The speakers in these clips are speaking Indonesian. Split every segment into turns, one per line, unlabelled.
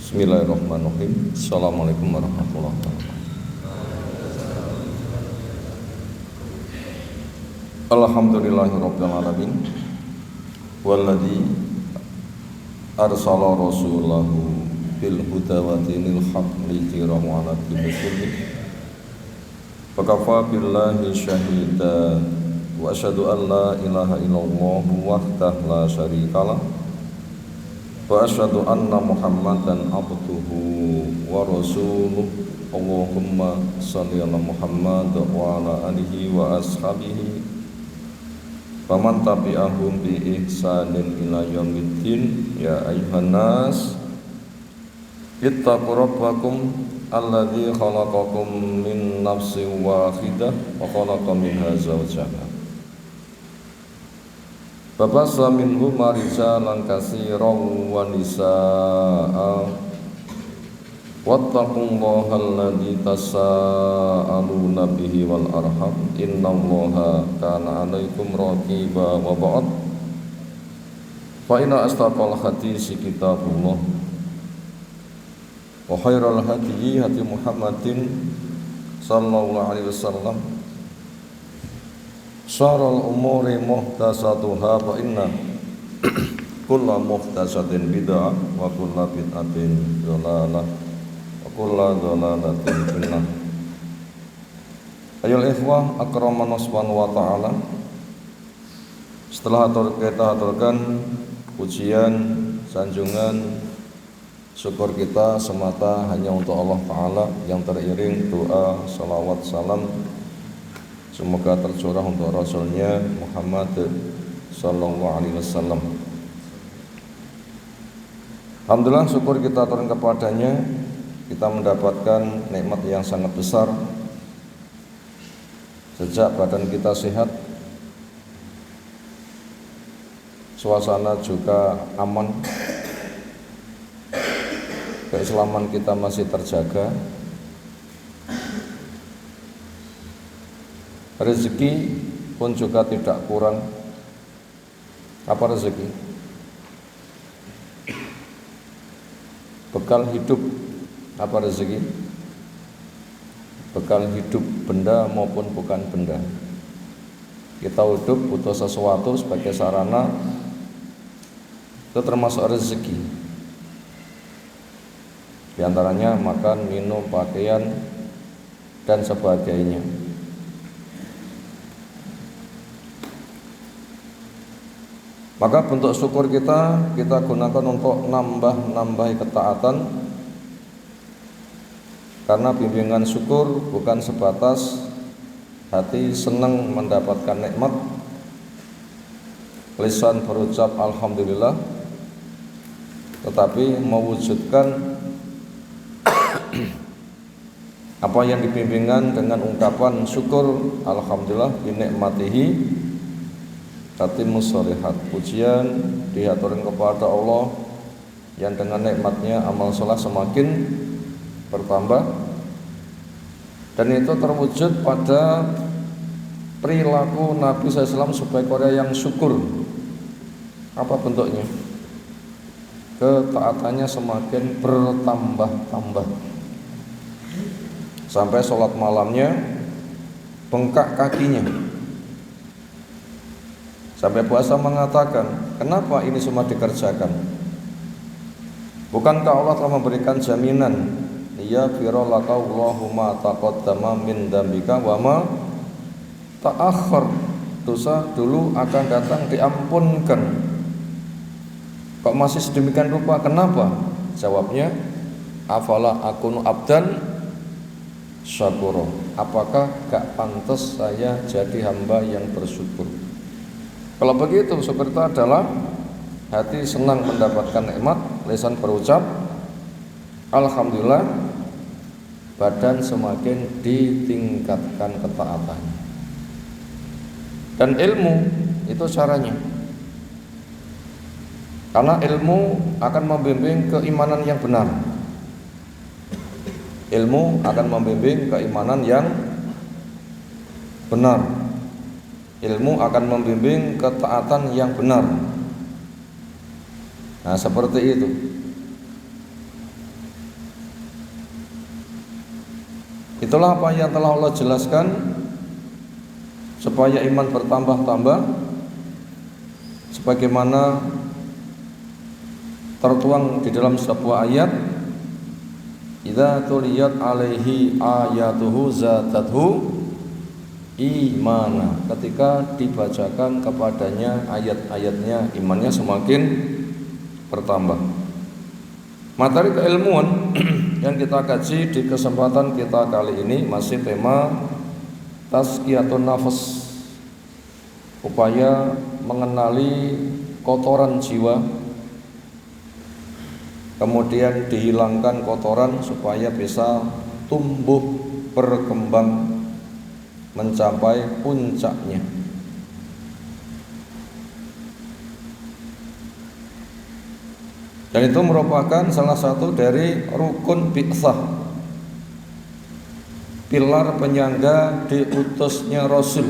Bismillahirrahmanirrahim. Assalamualaikum warahmatullahi wabarakatuh. Alhamdulillahirabbil alamin. Walladzi arsala rasulahu bil huda wa dinil haqq liyudhhirahu 'ala dini kulli. Fakafa billahi syahida wa asyhadu an la ilaha illallah wahdahu la syarikalah wa asyhadu anna Muhammadan abduhu wa rasuluh. Allahumma shalli ala Muhammad wa ala alihi wa ashabihi faman tabi'ahum bi ihsanin ila yaumiddin. Ya ayyuhan nas ittaqu rabbakum alladzi khalaqakum min nafsin wahidah wa khalaqa minha zawjaha Babasa minhuma rijalan katsiran wa nisaa'a wattaqullaha alladzi tasaaluna bihi wal arham innallaha kana 'alaikum raqiba wa ba'd. Fa inna astaqal hadisi kitabullah wa khairal hadyi hadi Muhammadin sallallahu alaihi wasallam. Syarrul umuri muhdatsatuha fa inna kulla muhdatsatin bid'ah wa kulla bid'atin dhalalah wa kulla dhalalatin finnar. Ayol ikhwah akramanna subhanahu wa ta'ala. Setelah kita aturkan pujian, sanjungan, syukur kita semata hanya untuk Allah Ta'ala yang teriring doa, salawat, salam semoga tercurah untuk Rasulnya Muhammad sallallahu alaihi wasallam. Alhamdulillah, syukur kita turun kepadanya. Kita mendapatkan nikmat yang sangat besar. Sejak badan kita sehat, suasana juga aman, keislaman kita masih terjaga, rezeki pun juga tidak kurang. Apa rezeki? Bekal hidup. Apa rezeki? Bekal hidup, benda maupun bukan benda. Kita hidup butuh sesuatu sebagai sarana, itu termasuk rezeki. Di antaranya makan, minum, pakaian, dan sebagainya. Maka bentuk syukur kita gunakan untuk nambah ketaatan. Karena bimbingan syukur bukan sebatas hati senang mendapatkan nikmat, lisan berucap alhamdulillah, tetapi mewujudkan apa yang dibimbingan dengan ungkapan syukur alhamdulillah binikmatihi tatimus sholihat. Pujian dihaturkan kepada Allah yang dengan nikmatnya amal saleh semakin bertambah, dan itu terwujud pada perilaku Nabi SAW sebagai orang yang syukur. Apa bentuknya? Ketaatannya semakin bertambah-tambah sampai sholat malamnya bengkak kakinya. Sampai puasa mengatakan, kenapa ini semua dikerjakan? Bukankah Allah telah memberikan jaminan, ya firallaka Allahumma taqaddama min dzambika wa ma ta'akhkhar, dosa dulu akan datang diampunkan. Kok masih sedemikian rupa? Kenapa? Jawabnya, afala akunu abdan syakura. Apakah gak pantas saya jadi hamba yang bersyukur? Kalau begitu, syukur itu adalah hati senang mendapatkan nikmat, lisan berucap alhamdulillah, badan semakin ditingkatkan ketaatannya. Dan ilmu itu caranya. Karena ilmu akan membimbing keimanan yang benar. Ilmu akan membimbing keimanan yang benar. Ilmu akan membimbing ketaatan yang benar. Nah, seperti itu. Itulah apa yang telah Allah jelaskan supaya iman bertambah-tambah, sebagaimana tertuang di dalam sebuah ayat, idza tuliyat alaihi ayatuhu zadathu imana. Ketika dibacakan kepadanya ayat-ayatnya, imannya semakin bertambah. Materi keilmuan yang kita kaji di kesempatan kita kali ini masih tema tazkiyatun nafas, upaya mengenali kotoran jiwa, kemudian dihilangkan kotoran supaya bisa tumbuh berkembang mencapai puncaknya. Dan itu merupakan salah satu dari rukun bi'tsah, pilar penyangga diutusnya Rasul.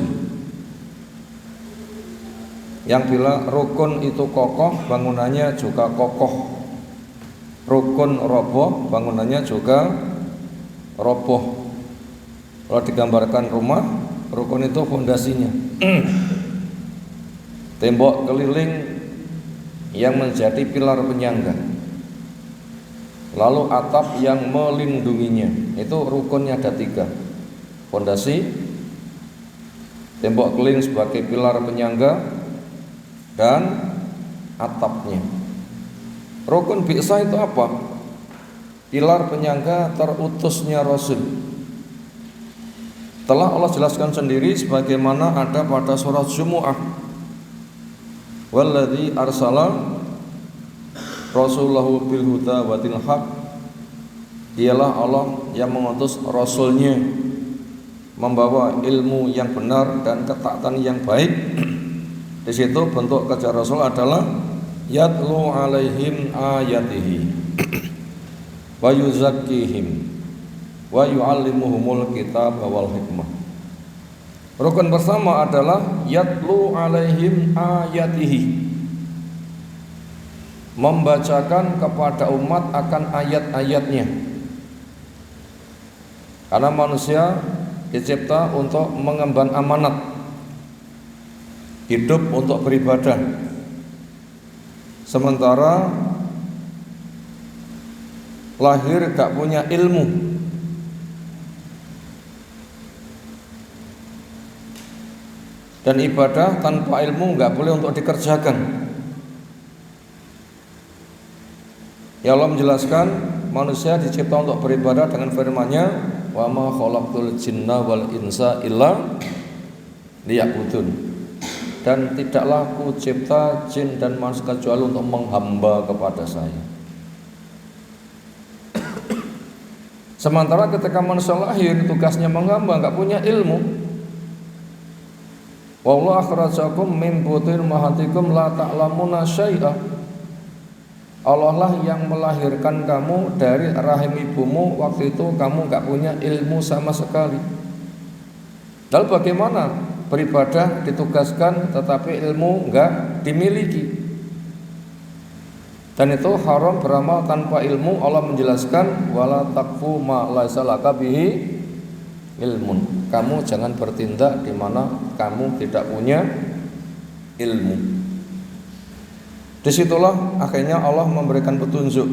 Yang bila rukun itu kokoh, bangunannya juga kokoh. Rukun roboh, bangunannya juga roboh. Kalau digambarkan rumah, rukun itu fondasinya. Tembok keliling yang menjadi pilar penyangga, lalu atap yang melindunginya. Itu rukunnya ada 3. Fondasi, tembok keliling sebagai pilar penyangga, dan atapnya. Rukun bi'tsah itu apa? Pilar penyangga terutusnya Rasul. Telah Allah jelaskan sendiri sebagaimana ada pada surat Jumu'ah, walladzi arsala rasulahu bil huda wa dinil haq. Dialah Allah yang mengutus rasulnya membawa ilmu yang benar dan ketaatan yang baik. Di situ bentuk kerja Rasul adalah yatlu alaihim ayatihi wa yuzakkihim wa yu'allimuhumul kitab wal hikmah. Rukun pertama adalah yatlu alaihim ayatihi, membacakan kepada umat akan ayat-ayatnya. Karena manusia dicipta untuk mengemban amanat, hidup untuk beribadah. Sementara lahir gak punya ilmu, dan ibadah tanpa ilmu gak boleh untuk dikerjakan. Ya Allah menjelaskan manusia dicipta untuk beribadah dengan firman-Nya, wa ma khalaqtul jinna wal insa illa liya'budun. Dan tidaklah ku cipta jin dan manusia kecuali untuk menghamba kepada saya. Sementara ketika manusia lahir tugasnya menghamba, gak punya ilmu. Wallahu akhrajakum min butin ummahatikum la ta'lamuna syai'a. Allah lah yang melahirkan kamu dari rahim ibumu, waktu itu kamu gak punya ilmu sama sekali. Lalu bagaimana beribadah ditugaskan tetapi ilmu gak dimiliki? Dan itu haram beramal tanpa ilmu. Allah menjelaskan wala taqfu ma laisa laka bihi ilmun. Kamu jangan bertindak di mana kamu tidak punya ilmu. Disitulah akhirnya Allah memberikan petunjuk.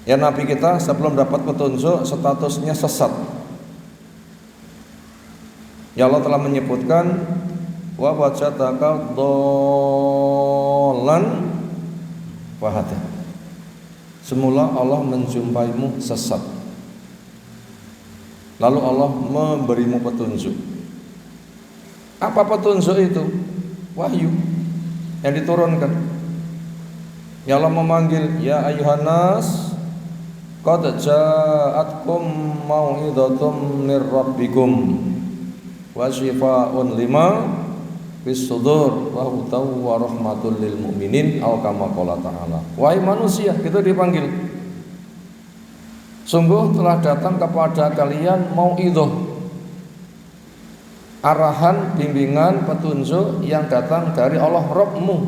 Ya, Nabi kita sebelum dapat petunjuk statusnya sesat. Ya Allah telah menyebutkan wa wajadaka dhallan fahada. Semula Allah menjumpaimu sesat, lalu Allah memberimu petunjuk. Apa petunjuk itu? Wahyu yang diturunkan. Ya Allah memanggil, ya ayuhan nas qad ja'atkum mau'izatum mir rabbikum wa syifaa'un lima fis sudur wa hudaw wa rahmatul lil mu'minin aw kama qala ta'ala. Wahai manusia, kita dipanggil. Sungguh telah datang kepada kalian mau'izah, arahan, bimbingan, petunjuk yang datang dari Allah Rabbmu,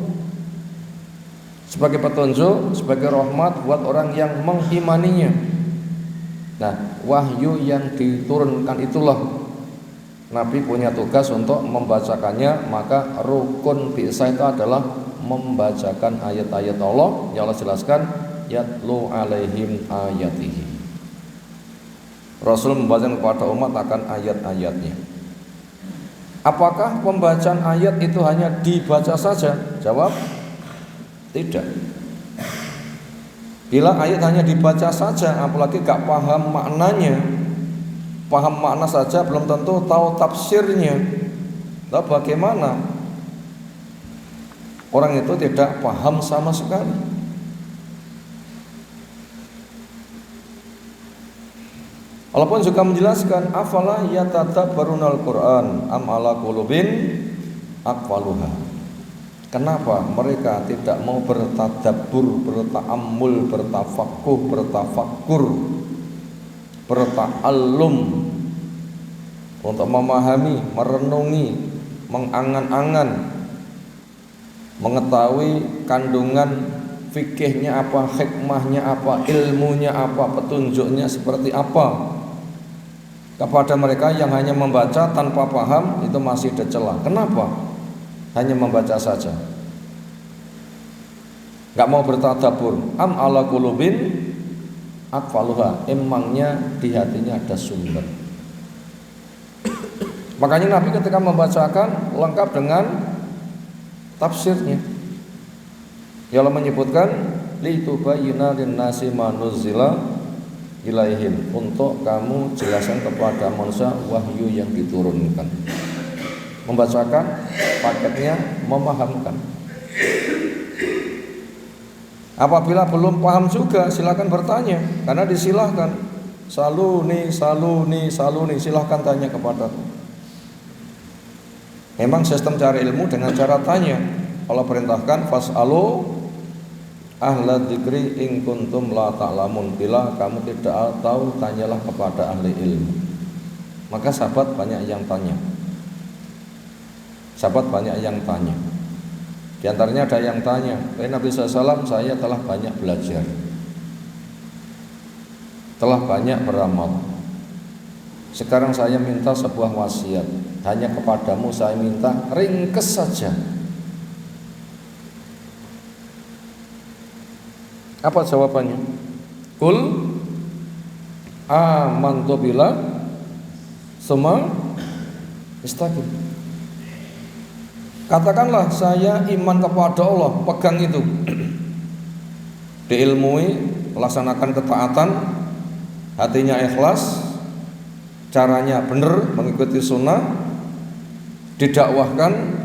sebagai petunjuk, sebagai rahmat buat orang yang mengimaninya. Nah, wahyu yang diturunkan itulah Nabi punya tugas untuk membacakannya. Maka rukun bi'sa itu adalah membacakan ayat-ayat Allah. Ya Allah jelaskan, yatlu alaihim ayatihi. Rasul membacakan kepada umat akan ayat-ayatnya. Apakah pembacaan ayat itu hanya dibaca saja? Jawab, tidak. Bila ayat hanya dibaca saja, apalagi gak paham maknanya, paham makna saja belum tentu tahu tafsirnya. Lalu bagaimana? Orang itu tidak paham sama sekali. Allah pun juga menjelaskan, afala yatadabbarunal Qur'an am ala qulubin aqfaluha. Kenapa mereka tidak mau bertadabbur, berta'ammul, bertafaqquh, bertafakkur, berta'allum, untuk memahami, merenungi, mengangan-angan, mengetahui kandungan fikihnya apa, hikmahnya apa, ilmunya apa, petunjuknya seperti apa. Kepada mereka yang hanya membaca tanpa paham, itu masih ada celah. Kenapa? Hanya membaca saja, gak mau bertadabbur. Am ala qulubin aqfaluha, emangnya di hatinya ada sumber. Makanya Nabi ketika membacakan lengkap dengan tafsirnya. Ya Allah menyebutkan litubayyina linnasi ma nuzzila ilaihim, untuk kamu jelaskan kepada manusia wahyu yang diturunkan. Membacakan paketnya, memahamkan. Apabila belum paham juga silakan bertanya, karena disilahkan. Saluni, silahkan tanya kepadaku. Memang sistem cari ilmu dengan cara tanya. Allah perintahkan fas'alu ahla dzikri in kuntum la ta'lamun. Bila kamu tidak tahu, tanyalah kepada ahli ilmu. Maka sahabat banyak yang tanya. Di antaranya ada yang tanya, Nabi SAW, saya telah banyak belajar, telah banyak beramal. Sekarang saya minta sebuah wasiat. Hanya kepadamu saya minta, ringkes saja. Apa jawabannya? Kul amantu billah summa istaqim. Katakanlah saya iman kepada Allah, pegang itu. Diilmui, laksanakan ketaatan, hatinya ikhlas, caranya benar, mengikuti sunnah, didakwahkan,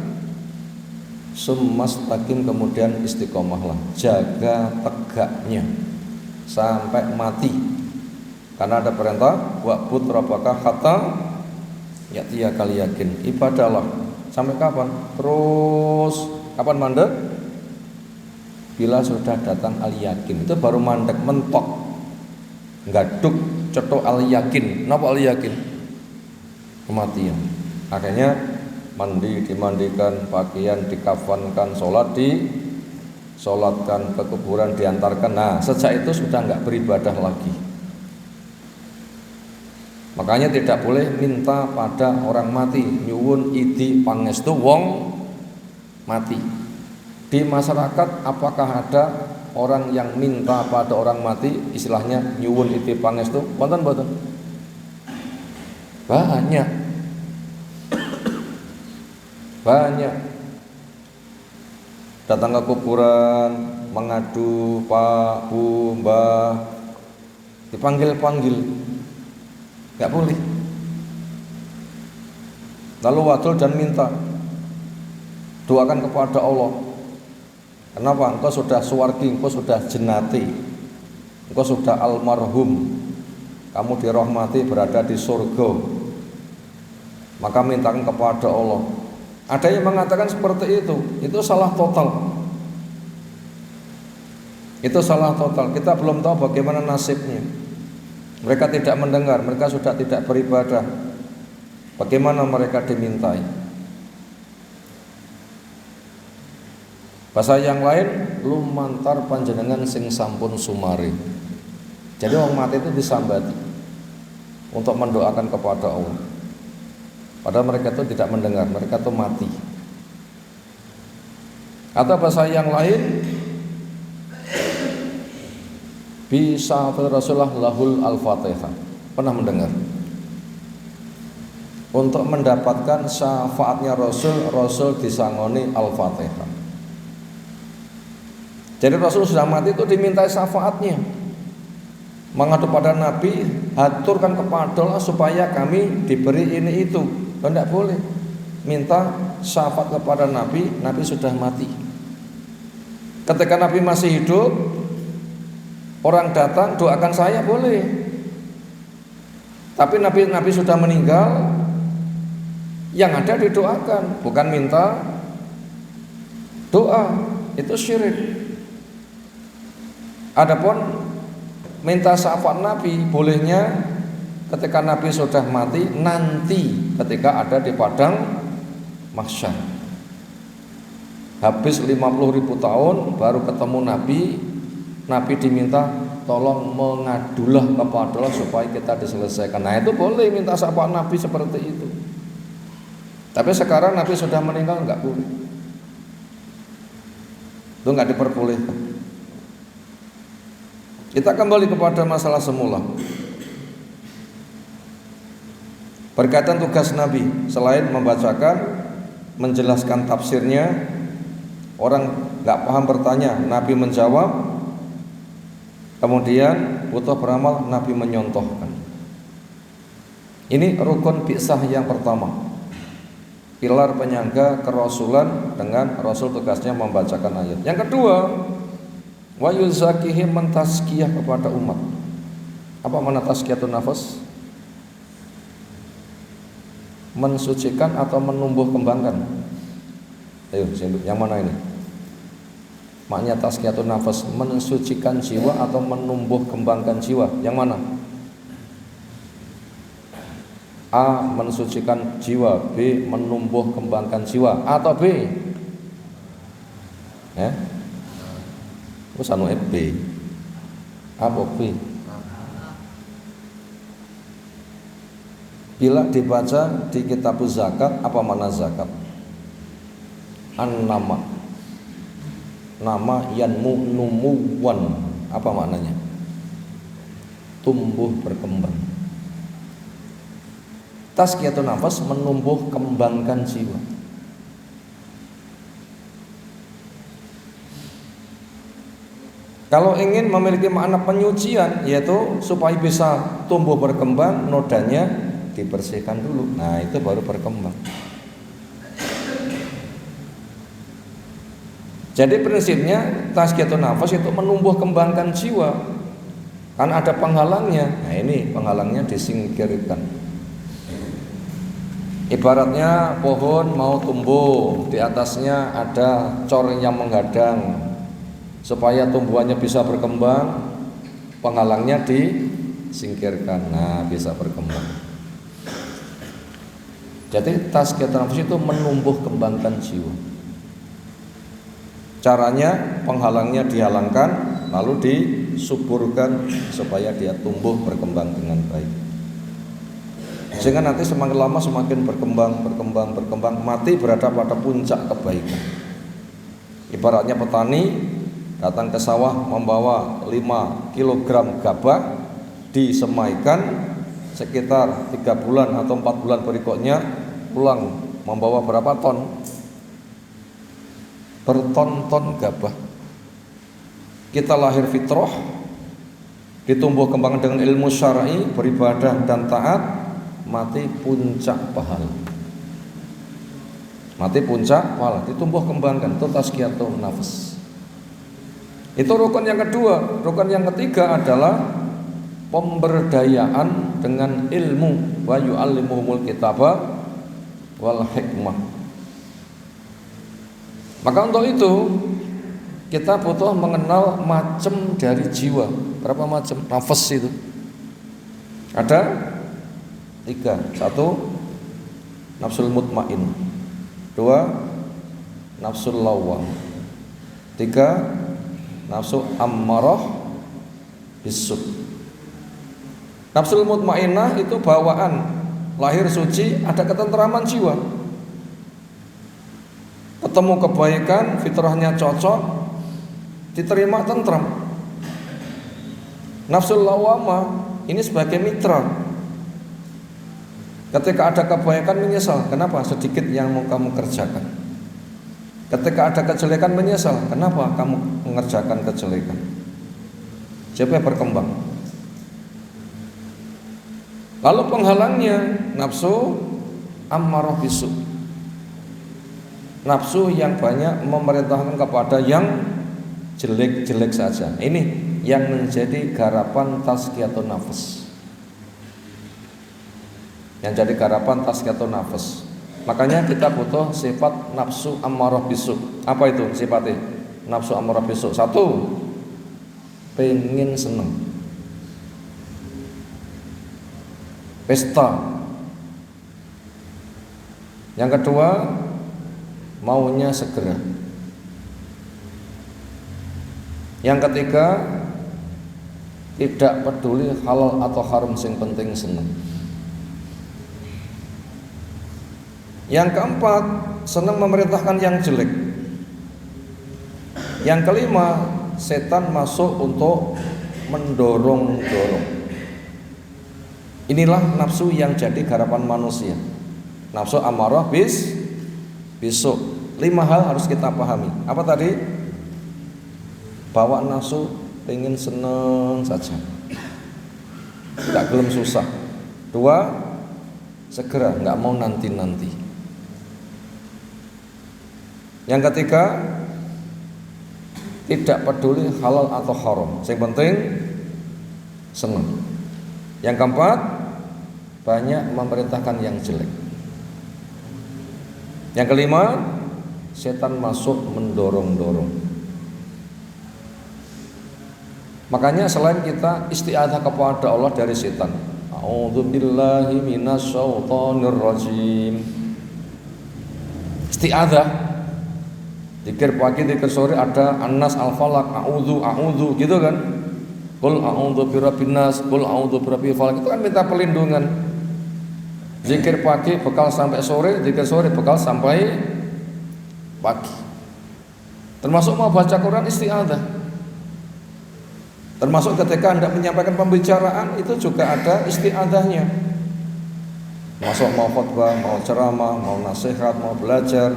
sumastaqim, kemudian istiqomahlah, jaga tegaknya sampai mati. Karena ada perintah wa'bud rabbaka hatta ya'tiyakal yakin. Ibadahlah sampai kapan? Terus kapan mandek? Bila sudah datang al yakin. Itu baru mandek, mentok, gaduk, cetok al yakin. Napa al yakin? Kematian. Akhirnya dimandikan, pakaian dikafankan, sholatkan ke kuburan, diantarkan. Nah, sejak itu sudah enggak beribadah lagi. Makanya tidak boleh minta pada orang mati, nyuwun idi pangestu wong mati. Di masyarakat apakah ada orang yang minta pada orang mati, istilahnya nyuwun idi pangestu? Mboten. Banyak datang ke kuburan mengadu, Pak, Bu, Mbah, dipanggil, gak boleh. Lalu wadul dan minta, doakan kepada Allah. Kenapa? Engkau sudah suwargi, engkau sudah jenati, engkau sudah almarhum, kamu dirahmati, berada di surga. Maka mintakan kepada Allah. Ada yang mengatakan seperti itu salah total. Itu salah total. Kita belum tahu bagaimana nasibnya. Mereka tidak mendengar, mereka sudah tidak beribadah. Bagaimana mereka dimintai? Bahasa yang lain, lumantar panjenengan sing sampun sumari. Jadi orang mati itu disambati. untuk mendoakan kepada Allah. Padahal mereka itu tidak mendengar, mereka itu mati. Atau bahasa yang lain, bisa Rasulullah lahul al-Fatihah. Pernah mendengar? Untuk mendapatkan syafaatnya Rasul disangoni al-Fatihah. Jadi Rasul sudah mati itu dimintai syafaatnya. Mengadu pada Nabi, haturkan kepada Allah supaya kami diberi ini itu. Tidak boleh minta syafaat kepada Nabi, Nabi sudah mati. Ketika Nabi masih hidup, orang datang doakan saya boleh. Tapi Nabi sudah meninggal, yang ada didoakan, bukan minta doa, itu syirik. Adapun minta syafaat Nabi bolehnya ketika Nabi sudah mati, nanti ketika ada di padang mahsyar. Habis 50.000 tahun baru ketemu Nabi diminta tolong mengadulah kepada Allah supaya kita diselesaikan. Nah itu boleh minta syafaat Nabi seperti itu. Tapi sekarang Nabi sudah meninggal, enggak boleh. Itu enggak diperbolehkan. Kita kembali kepada masalah semula. Berkaitan tugas Nabi, selain membacakan, menjelaskan tafsirnya, orang enggak paham bertanya, Nabi menjawab. Kemudian butuh beramal, Nabi menyontohkan. Ini rukun bi'tsah yang pertama. Pilar penyangga kerasulan dengan Rasul tugasnya membacakan ayat. Yang kedua, wa yuzakihim, mentazkiyah kepada umat. Apa makna tazkiyatun nafas? Mensucikan atau menumbuh kembangkan? Ayo, yang mana ini? Maknanya tazkiyatun nafas, mensucikan jiwa atau menumbuh kembangkan jiwa? Yang mana? A. Mensucikan jiwa, B. Menumbuh kembangkan jiwa, atau B? Usanu B. Apa B? Bila dibaca di kitab zakat, apa makna zakat? An-nama, nama yanmu numuwan, apa maknanya? Tumbuh berkembang. Tazkiyatun nafas, menumbuh kembangkan jiwa. Kalau ingin memiliki makna penyucian, yaitu supaya bisa tumbuh berkembang, nodanya dibersihkan dulu. Nah itu baru berkembang. Jadi prinsipnya tazkiyatun nafas itu menumbuh kembangkan jiwa. Kan ada penghalangnya. Nah ini penghalangnya disingkirkan. Ibaratnya pohon mau tumbuh, di atasnya ada cor yang menghadang. Supaya tumbuhannya bisa berkembang, penghalangnya disingkirkan. Nah, bisa berkembang. Jadi tazkiyatun nafas itu menumbuh kembangkan jiwa. Caranya penghalangnya dihalangkan, lalu disuburkan supaya dia tumbuh berkembang dengan baik. Sehingga nanti semakin lama semakin berkembang, mati berada pada puncak kebaikan. Ibaratnya petani datang ke sawah membawa 5 kg gabah, disemaikan sekitar 3 bulan atau 4 bulan berikutnya pulang membawa berapa ton? Berton-ton gabah. Kita lahir fitrah, ditumbuh kembangkan dengan ilmu syar'i, beribadah dan taat, mati puncak pahala. Mati puncak pahala, ditumbuh kembangkan, itu tazkiyatun nafas. Itu rukun yang kedua. Rukun yang ketiga adalah pemberdayaan dengan ilmu. Wa yu'allimuhumul kitaba wal hikmah. Maka untuk itu kita butuh mengenal macam dari jiwa. Berapa macam nafas itu? Ada 3. 1, nafsul mutmain. 2, nafsul lawwam. 3, nafsu ammarah bisuk. Nafsul mutmainnah itu bawaan, lahir suci, ada ketentraman jiwa. Ketemu kebaikan, fitrahnya cocok, diterima tentram. Nafsul lawamah ini sebagai mitra. Ketika ada kebaikan menyesal, kenapa sedikit yang mau kamu kerjakan. Ketika ada kejelekan menyesal, kenapa kamu mengerjakan kejelekan. Siapa yang berkembang? Lalu penghalangnya nafsu ammarah bisu, nafsu yang banyak memerintahkan kepada yang jelek-jelek saja. Ini yang menjadi garapan tazkiyatun nafs. Yang jadi garapan tazkiyatun nafs. Makanya kita butuh sifat nafsu ammarah bisu. Apa itu sifatnya? Nafsu ammarah bisu. Satu, pengen seneng, pesta. Yang kedua, maunya segera. Yang ketiga, tidak peduli halal atau haram, sing penting seneng. Yang keempat, senang memerintahkan yang jelek. Yang kelima, setan masuk untuk mendorong-dorong. Inilah nafsu yang jadi garapan manusia. Nafsu amarah bisu. 5 hal harus kita pahami. Apa tadi? Bawa nafsu pengen seneng saja, gak gelem susah. 2, segera, gak mau nanti-nanti. Yang ketiga, tidak peduli halal atau haram, yang penting senang. Yang keempat, banyak memerintahkan yang jelek. Yang kelima, setan masuk mendorong-dorong. Makanya selain kita isti'adzah kepada Allah dari setan, a'udzubillahi minasyaitonir rajim, isti'adzah. Zikir pagi, zikir sore ada An-Nas, Al-Falaq, a'udzu gitu kan. Qul a'udzu birabbin nas, qul a'udzu birabbil falaq, itu kan minta perlindungan. Zikir pagi bekal sampai sore, zikir sore bekal sampai pagi. Termasuk mau baca Quran isti'adzah. Termasuk ketika hendak menyampaikan pembicaraan itu juga ada isti'adzahnya. Masuk mau khutbah, mau ceramah, mau nasihat, mau belajar,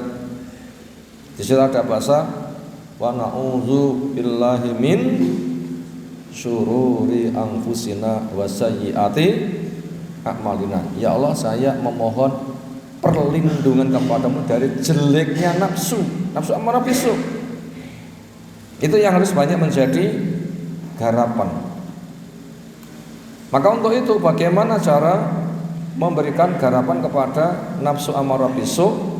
di situ ada bahasa wa na'udzu billahi min syururi anfusina wa sayyiati a'malina. Ya Allah, saya memohon perlindungan kepadamu dari jeleknya nafsu amarah bisu. Itu yang harus banyak menjadi garapan. Maka untuk itu bagaimana cara memberikan garapan kepada nafsu amarah bisu?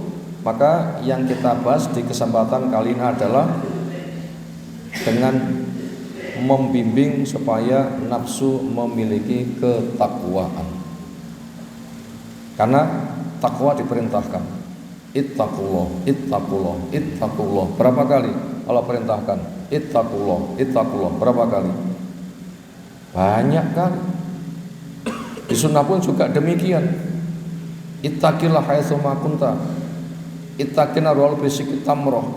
Maka yang kita bahas di kesempatan kali ini adalah dengan membimbing supaya nafsu memiliki ketakwaan. Karena takwa diperintahkan. Ittaqullah, ittaqullah, ittaqullah. Berapa kali Allah perintahkan? Ittaqullah, ittaqullah. Berapa kali? Banyak kali. Di sunnah pun juga demikian. Ittaqillah haitsu ma kunta. Ittaqina wal bisik tamroh.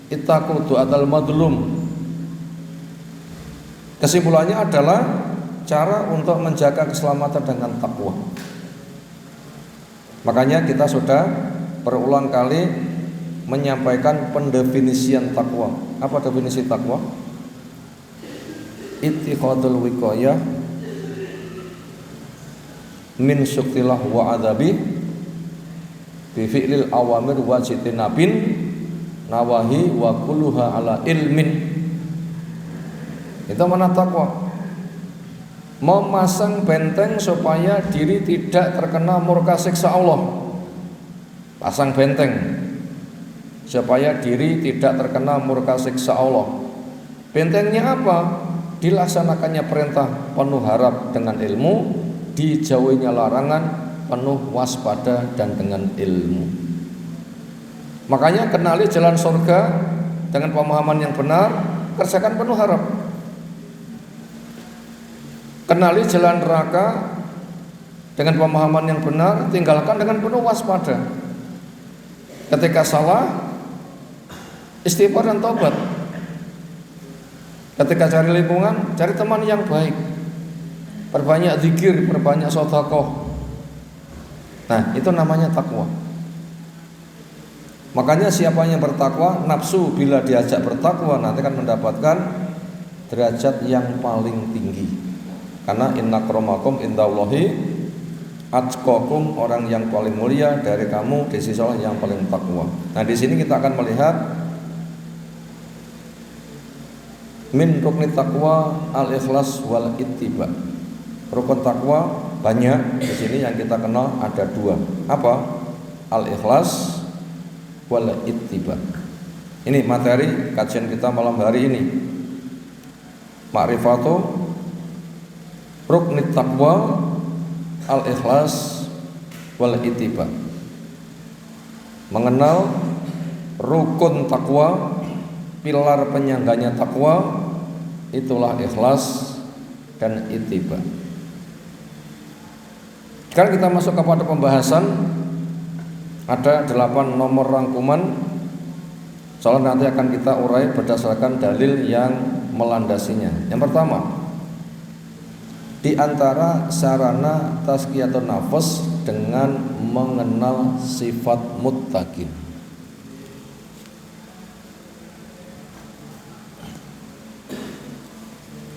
Ittaqu du'atal madlum. Kesimpulannya adalah cara untuk menjaga keselamatan dengan takwa. Makanya kita sudah berulang kali menyampaikan pendefinisian takwa. Apa definisi takwa? Ittikhadul wiqayah min syuktillah wa adzabi bi fi'lil awamir wa jitinabin nawahi wa kulluha ala ilmin. Itu mana takwa? Memasang benteng supaya diri tidak terkena murka siksa Allah. Pasang benteng supaya diri tidak terkena murka siksa Allah. Bentengnya apa? Dilaksanakannya perintah penuh harap dengan ilmu, dijauhinya larangan penuh waspada dan dengan ilmu. Makanya kenali jalan surga dengan pemahaman yang benar, kerjakan penuh harap. Kenali jalan neraka dengan pemahaman yang benar, tinggalkan dengan penuh waspada. Ketika salah, istighfar dan taubat. Ketika cari lingkungan, cari teman yang baik. Perbanyak zikir, perbanyak sedekah. Nah, itu namanya takwa. Makanya siapa yang bertakwa, nafsu bila diajak bertakwa nanti akan mendapatkan derajat yang paling tinggi. Karena inna akramakum indallahi atqakum, orang yang paling mulia dari kamu di sisi Allah yang paling takwa. Nah, di sini kita akan melihat min rukni takwa al-ikhlas wal ittiba. Rukun takwa banyak, di sini yang kita kenal ada dua. Apa? Al-ikhlas wal ittiba. Ini materi kajian kita malam hari ini. Ma'rifatu rukni taqwa al-ikhlas wal ittiba. Mengenal rukun takwa, pilar penyangganya takwa, itulah ikhlas dan ittiba. Sekarang kita masuk kepada pembahasan. Ada 8 nomor rangkuman. Soalnya nanti akan kita urai berdasarkan dalil yang melandasinya. Yang pertama, di antara sarana tazkiyatun nafs dengan mengenal sifat muttaqin.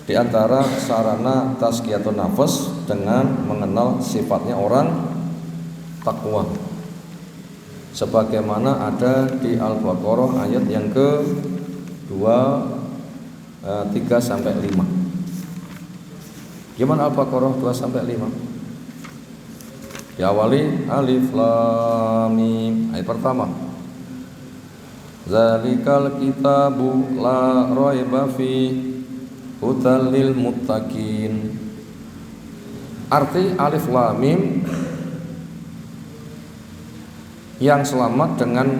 Di antara sarana tazkiyatun nafs dengan mengenal sifatnya orang takwa, sebagaimana ada di Al-Baqarah ayat yang ke-2 3 sampai 5. Gimana Al-Baqarah 2 sampai 5? Diawali alif lam mim. Ayat pertama. Zalikal kitabu la raiba fi hudal lil muttaqin. Arti alif lam mim, yang selamat dengan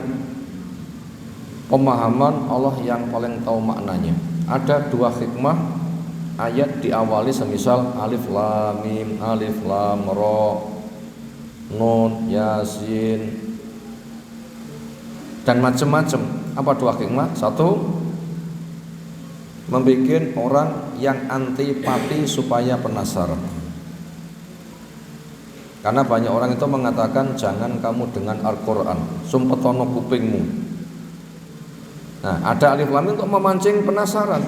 pemahaman Allah yang paling tahu maknanya. Ada 2 hikmah ayat diawali semisal alif lam mim, alif lam ra, nun, yasin, dan macam-macam. Apa 2 hikmah? 1, membikin orang yang antipati supaya penasaran. Karena banyak orang itu mengatakan jangan kamu dengan Al-Quran, sumpetono kupingmu. Nah, ada alif lam mim untuk memancing penasaran.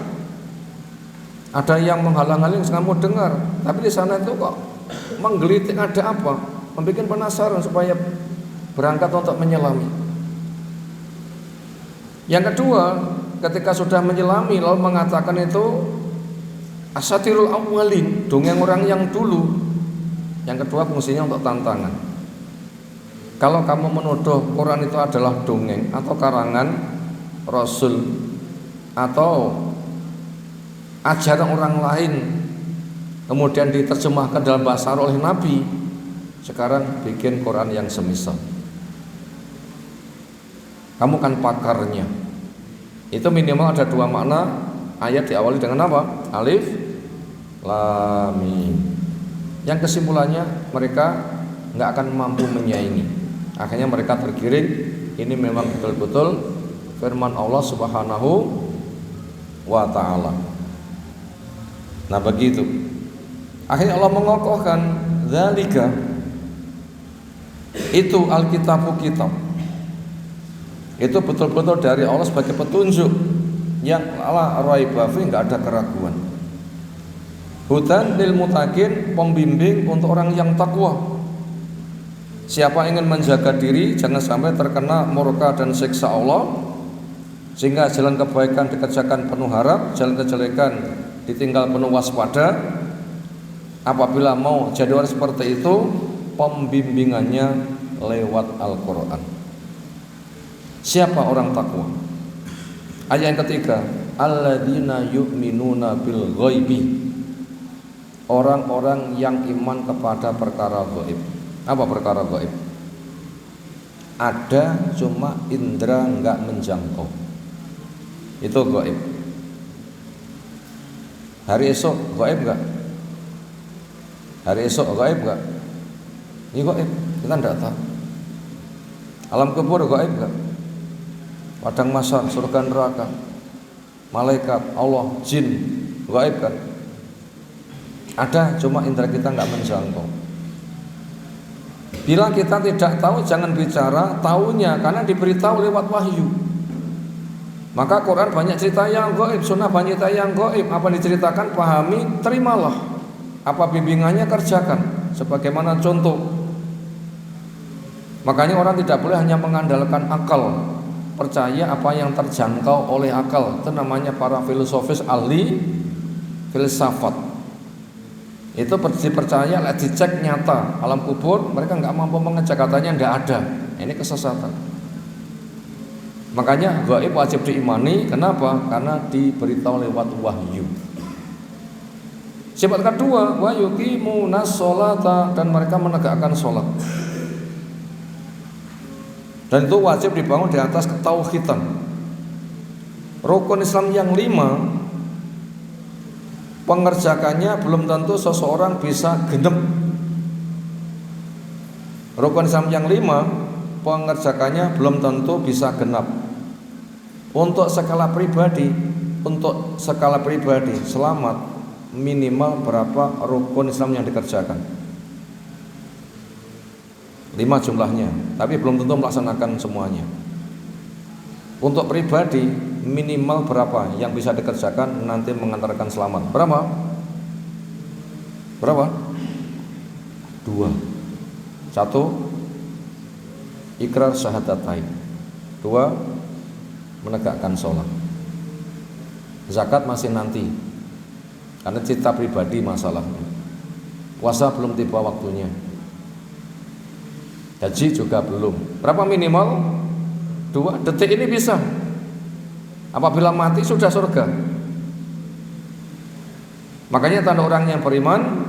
Ada yang menghalang-halangi kamu dengar, tapi di sana itu kok menggelitik, ada apa? Membikin penasaran supaya berangkat untuk menyelami. Yang kedua, ketika sudah menyelami lalu mengatakan itu asatirul awwalin, dongeng orang yang dulu. Yang kedua fungsinya untuk tantangan. Kalau kamu menuduh Quran itu adalah dongeng atau karangan Rasul atau ajaran orang lain kemudian diterjemahkan dalam bahasa Arab oleh Nabi, sekarang bikin Quran yang semisal. Kamu kan pakarnya. Itu minimal ada 2 makna. Ayat diawali dengan apa? Alif lam mim. Yang kesimpulannya mereka nggak akan mampu menyaingi. Akhirnya mereka tergiring. Ini memang betul-betul firman Allah Subhanahu wa ta'ala. Nah begitu. Akhirnya Allah mengokohkan dzalika, itu Alkitabu kitab. Itu betul-betul dari Allah sebagai petunjuk yang la raiba fi, enggak ada keraguan. Hudan lil muttaqin, pembimbing untuk orang yang takwa. Siapa ingin menjaga diri jangan sampai terkena murka dan siksa Allah, sehingga jalan kebaikan dikerjakan penuh harap, jalan kejelekan ditinggal penuh waspada. Apabila mau jadi orang seperti itu, pembimbingannya lewat Al-Quran. Siapa orang takwa? Ayat yang ketiga, alladzina yu'minuna bil ghaibi, orang-orang yang iman kepada perkara gaib. Apa perkara gaib? Ada cuma indera enggak menjangkau, itu gaib. Hari esok gaib enggak? Hari esok gaib enggak? Ini gaib, kita tidak tahu. Alam kubur gaib enggak? Padang mahsyar, surga neraka, malaikat, Allah, jin, gaib kan? Ada, cuma indera kita nggak menjangkau. Bila kita tidak tahu, jangan bicara tahunya, karena diberitahu lewat wahyu. Maka Quran banyak cerita yang gaib, sunnah banyak cerita yang gaib. Apa diceritakan, pahami, terimalah. Apa bimbingannya, kerjakan. Sebagaimana contoh. Makanya orang tidak boleh hanya mengandalkan akal, percaya apa yang terjangkau oleh akal. Itu namanya para filosofis ahli filsafat. Itu dipercaya, dicek nyata. Alam kubur mereka nggak mampu mengecek, katanya nggak ada. Ini kesesatan. Makanya gaib wajib diimani. Kenapa? Karena diberitahu lewat wahyu. Sifat kedua, wa yuqimunas sholata, dan mereka menegakkan sholat. Dan itu wajib dibangun di atas ketauhidan. Rukun Islam yang 5, pengerjakannya belum tentu seseorang bisa genep. Rukun Islam yang 5, pengerjakannya belum tentu bisa genap. Untuk skala pribadi selamat, minimal berapa rukun Islam yang dikerjakan? 5 jumlahnya, tapi belum tentu melaksanakan semuanya. Untuk pribadi minimal berapa yang bisa dikerjakan nanti mengantarkan selamat? Berapa? 2. 1, ikrar syahadatain. 2, menegakkan sholat. Zakat masih nanti, karena cita pribadi masalahnya. Puasa belum tiba waktunya. Haji juga belum. Berapa minimal? 2. Detik ini bisa. Apabila mati sudah surga. Makanya tanda orang yang beriman,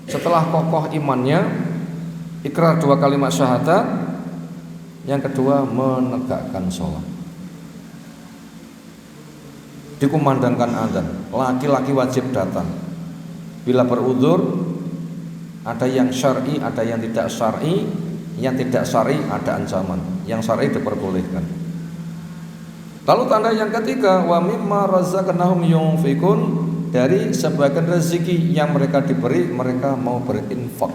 setelah kokoh imannya, ikrar 2 kalimat syahadat, yang kedua menegakkan sholat. Dikumandangkan adzan, laki-laki wajib datang. Bila beruzur, ada yang syar'i, ada yang tidak syar'i. Yang tidak syar'i ada ancaman, yang syar'i diperbolehkan. Lalu tanda yang ketiga, wa mimma razaqnahum yunfikun, dari sebagian rezeki yang mereka diberi, mereka mau berinfak.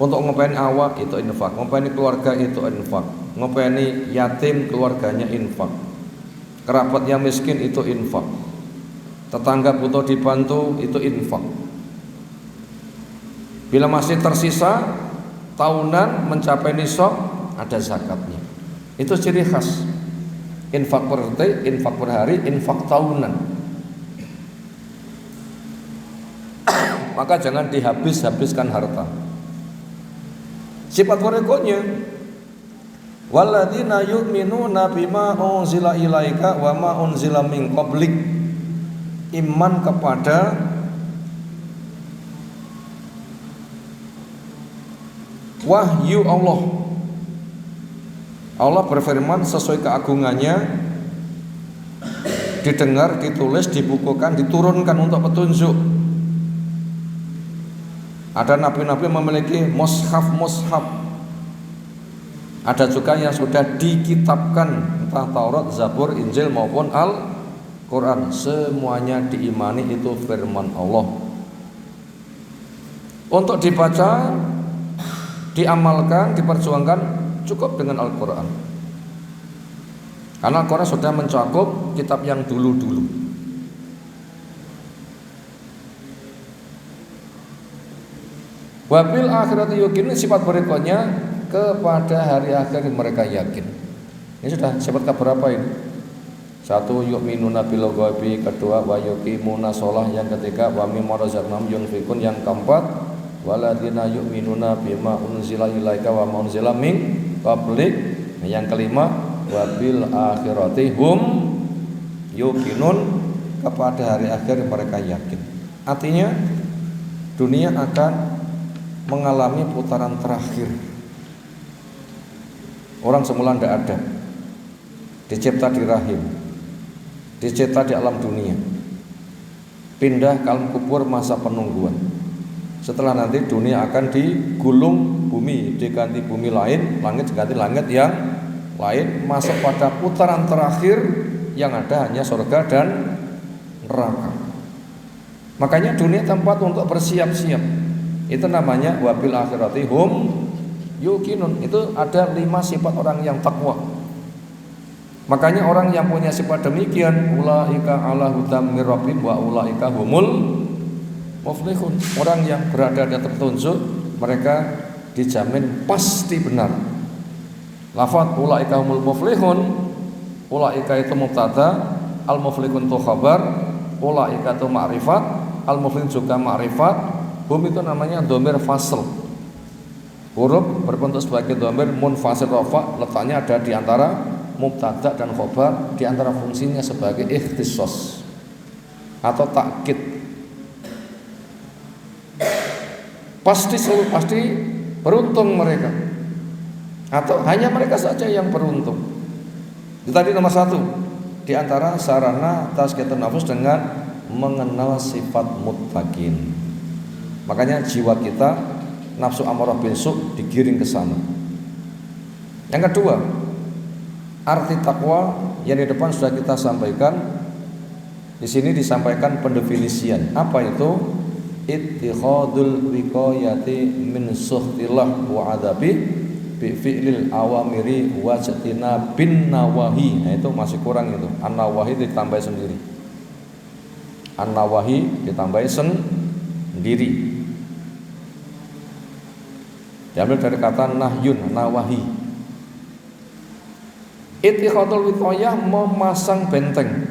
Untuk ngopeni awak itu infak, ngopeni keluarga itu infak, ngopeni yatim keluarganya infak, kerabat yang miskin itu infak, tetangga butuh dibantu itu infak. Bila masih tersisa tahunan mencapai nisab, ada zakatnya. Itu ciri khas. Infak per detik, infak per hari, infak tahunan. Maka jangan dihabis-habiskan harta. Sifat berikutnya, walladzina yu'minuna bima unzila ilaika wa ma unzila min qablik. Iman kepada wahyu Allah. Allah berfirman sesuai keagungannya, didengar, ditulis, dibukukan, diturunkan untuk petunjuk. Ada nabi-nabi memiliki mushaf. Ada juga yang sudah dikitabkan, entah Taurat, Zabur, Injil maupun Al-Quran. Semuanya diimani, itu firman Allah. Untuk dibaca, diamalkan, diperjuangkan, cukup dengan Al-Quran. Karena Al-Quran sudah mencakup kitab yang dulu-dulu. Wabil akhirati yuqin, sifat berikutnya, kepada hari akhir mereka yakin. Ini sudah sifat keberapa ini? 1, yu'minuna bil ghaibi. 2, wa yuqimuna shalah. Yang ketiga, wa mimma razaqnahum yunfikun. Yang keempat, walladzina yu'minuna bima unzila ilaika wa ma unzila min qablik. Yang kelima, wabil akhirati hum yuqinun, kepada hari akhir mereka yakin. Artinya dunia akan mengalami putaran terakhir. Orang semula tidak ada, dicipta di rahim, dicipta di alam dunia. pindah ke alam kubur masa penungguan. Setelah nanti dunia akan digulung bumi, diganti bumi lain, langit diganti langit yang lain, masuk pada putaran terakhir yang ada hanya surga dan neraka. Makanya dunia tempat untuk bersiap-siap. Itu namanya wabil akhirati hum yuqinun. Itu ada 5 sifat orang yang takwa. Makanya orang yang punya sifat demikian, ulaika ala hudam mir rabbihim wa ulaika humul muflihun. Orang yang berada di atas petunjuk, mereka dijamin pasti benar. Lafaz ulaika humul muflihun, ulaika itu mubtada, al muflihun itu khabar, ulaika itu ma'rifat, al muflihun juga ma'rifat. Hum itu namanya dhamir fasl. Huruf berbentuk sebagai dhamir munfasil rafa, letaknya ada di antara mubtada dan khabar, di antara fungsinya sebagai ikhtisas atau takkid. Pasti beruntung mereka, atau hanya mereka saja yang beruntung. Itu tadi nomor 1 di antara sarana tazkiyatun nafs dengan mengenal sifat muttaqin. Makanya jiwa kita nafsu amarah bisu digiring ke sana. Yang kedua, arti takwa yang di depan sudah kita sampaikan. Di sini disampaikan pendefinisian. Apa itu? Ittikhadul wiqayati min suhtillah wa adabi bi fi'lil awamiri wa jatina bin nawahi. Nah, itu masih kurang itu. An-nawahi ditambah sendiri. An-nawahi ditambah sendiri. Diambil dari kata nahyun, nawahi. Ittikhadul wiqayah, memasang benteng.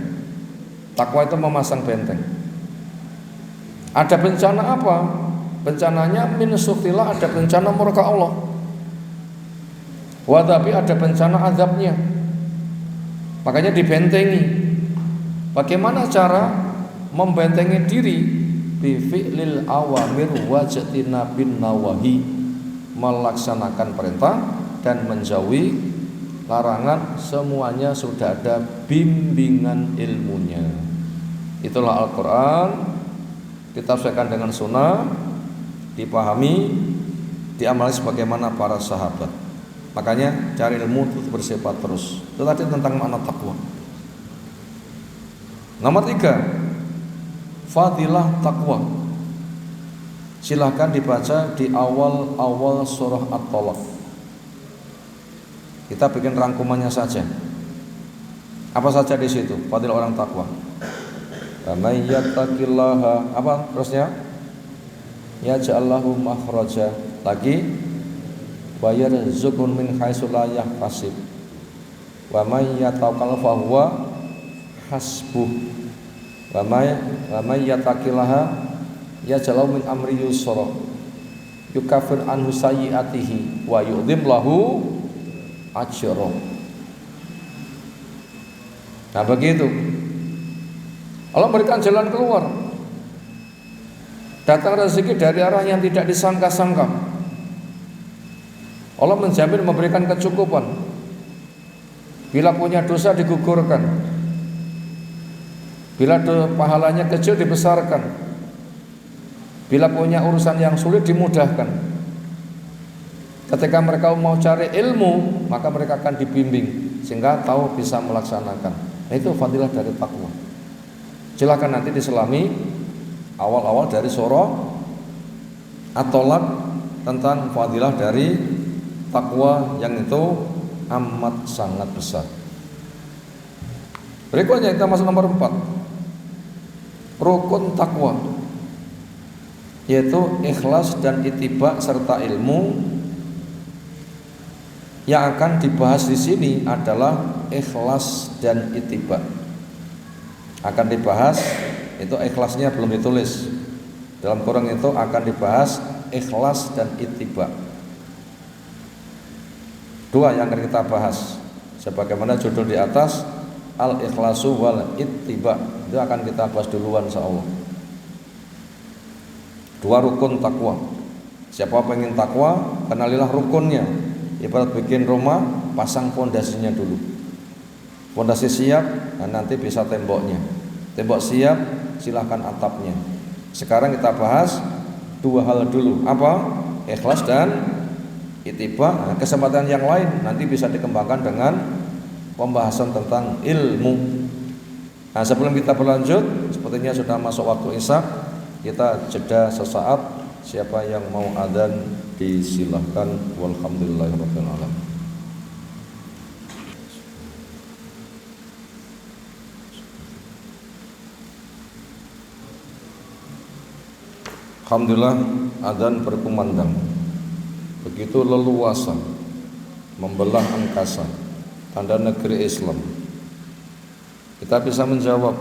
Takwa itu memasang benteng. Ada bencana apa? Bencananya min suhtillah, ada bencana murka Allah. Wadabi, ada bencana azabnya. Makanya dibentengi. Bagaimana cara membentengi diri? Bi fi'lil awamir wa jatina bin nawahi, melaksanakan perintah dan menjauhi larangan. Semuanya sudah ada bimbingan ilmunya. Itulah Al-Quran, ditafsirkan dengan sunnah, dipahami, diamali sebagaimana para sahabat. Makanya cari ilmu itu bersifat terus. Itu tadi tentang makna takwa. Nomor 3, fadilah takwa. Silahkan dibaca di awal surah At-Talaq. Kita bikin rangkumannya saja. Apa saja di situ fadilah orang takwa? May yattaqillaha, apa terusnya? Yaj'allahu makhraja. Lagi, wa yarzuqhu min haitsu la yahtasib. Wa may yatawakkal fa huwa hasbuh. Wa may yattaqillaha yaj'alhu min amri yusra. Yukaffir anhu sayyi'atihi wa yu'dhim lahu ajra. Nah, begitu. Allah berikan jalan keluar. Datang rezeki dari arah yang tidak disangka-sangka. Allah menjamin memberikan kecukupan. Bila punya dosa digugurkan. Bila pahalanya kecil dibesarkan. Bila punya urusan yang sulit dimudahkan. Ketika mereka mau cari ilmu, maka mereka akan dibimbing sehingga tahu bisa melaksanakan. Nah, itu fadilah dari takwa. Silakan nanti diselami awal-awal dari surah At-Talaq tentang fadilah dari takwa yang itu amat sangat besar. Berikutnya kita masuk nomor 4, rukun takwa, yaitu ikhlas dan ittiba serta ilmu. Yang akan dibahas di sini adalah ikhlas dan ittiba. Akan dibahas, itu ikhlasnya belum ditulis. Dalam Quran itu akan dibahas ikhlas dan ittiba. 2 yang akan kita bahas. Sebagaimana judul di atas, al-ikhlasu wal ittiba. Itu akan kita bahas duluan insyaallah. 2 rukun takwa. Siapa pengen takwa, kenalilah rukunnya. Ibarat bikin rumah, pasang fondasinya dulu. Fondasi siap, dan nanti bisa temboknya. Tembok siap, silahkan atapnya. Sekarang kita bahas dua hal dulu. Apa? Ikhlas dan ittiba. Nah, kesempatan yang lain nanti bisa dikembangkan dengan pembahasan tentang ilmu. Nah, sebelum kita berlanjut, sepertinya sudah masuk waktu isya. Kita jeda sesaat. Siapa yang mau adzan disilahkan. Walhamdulillahirabbil alamin. Alhamdulillah, adzan berkumandang. Begitu leluasa, membelah angkasa, tanda negeri Islam. Kita bisa menjawab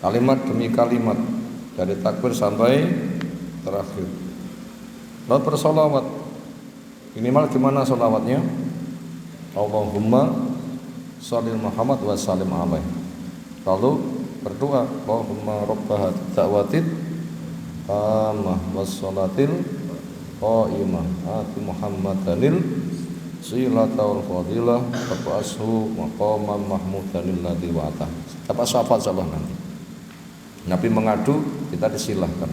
kalimat demi kalimat dari takbir sampai terakhir. Lalu bersolawat, minimal gimana solawatnya? Allahumma sholli Muhammad wa sallim alaihi. Lalu berdoa, Allahumma rabb da'watid tamah wassalatil qaimah ati Muhammadanil silatul fadilah tabashu maqaman mahmudanil ladzi wa'ata. Apa syafaat insyaallah nanti. Nabi mengadu, kita disilahkan.